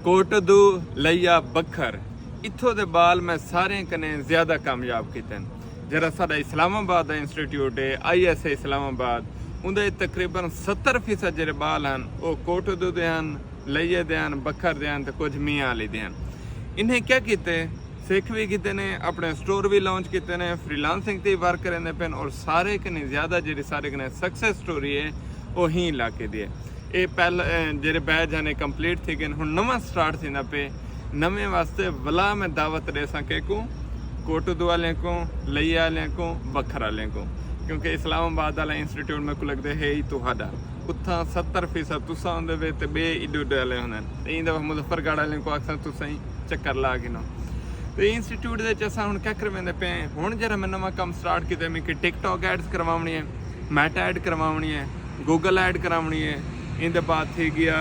कोटदू लैया बखर इत्थों दे बाल मैं सारे कने ज़्यादा कामयाब किते जरा साडा इस्लामाबाद का इंस्टीट्यूट है ISA इस्लामाबाद उनके तकरीबन 70% जेह्ड़े बाल हैं वो कोटदू दे हैं लैये दे हैं बखर दे हैं तो कुछ मियाँ आली दे हैं। इन्हें क्या किते सिख भी किते ने अपने स्टोर भी लॉन्च किते ने फ्रीलांसिंग ते वर्क करने पे और सारे कने ज़्यादा जी सारे कने सक्सेस स्टोरी है वो ही इलाके दी है। ये पहले जेह्ड़े बैच हैं कंप्लीट थी गए हुण नवां स्टार्ट थींदा पे नवे वास्ते वला मैं दावत दे सके को कोटदू वाले को लैया वाले को बखर वाले को क्योंकि इस्लामाबाद वाला इंस्टीट्यूट मेरे को लगता है ही तुहाडा उत्थां 70% तुसां होंदे वे ते बे इडे वाले होंदे ते इंदा मुजफ्फरगढ़ वाले को अक्सर तुसां ही चक्कर ला के ना तो इंस्टीट्यूट दे च असां हुण क्या करवांदे पे हुण जरा मैं नवां काम स्टार्ट कीता मैं टिकटॉक एड्स करवावणी है मैटा ऐड करवावणी है गूगल ऐड करावणी है इंदे बाद थी गया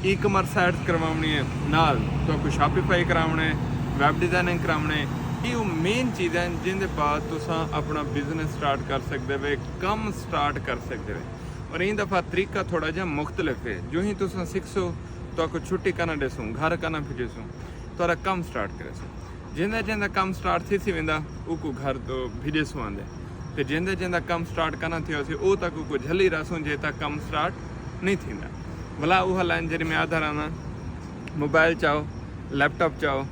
ई कमर्स एड्स करवावणी है नाल तो कोई शॉपिफाई करावना है वैब डिजाइनिंग करावना है ये वो मेन चीज़ हैं जिंदे बाद तुसां अपना बिजनेस स्टार्ट कर सकते वे कम स्टार्ट कर सकते वे और इन दफ़ा तरीका थोड़ा जहा मुख्तलिफ है जो ही तुसां सीखसो तो आपको छुट्टी करना देसूँ घर करना फिटेसूँ तो कम स्टार्ट करेसूँ जिंदा जिंदा कम स्टार्ट थी वेंदा उको घर तो भिजेसूँ आंदे तो जिंदा जिंदा कम स्टार्ट करना थियो वो तक उको झली रसूँ जे तक कम स्टार्ट नहीं थींदा भला उहा लाइन जी मैं आधार आना मोबाइल चाहो लैपटॉप चाहो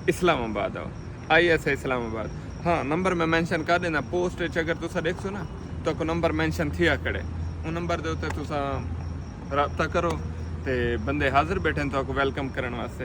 इस्लामाबाद आओ ISA इस्लामाबाद हाँ नंबर मैं मेंशन कर देना पोस्ट अगर तुसा देखो ना तो को नंबर मेंशन थिया कड़े वो नंबर दे उत्ते तुसा रब्ता करो ते बंदे हाजिर बैठे तो वेलकम करने वास्ते।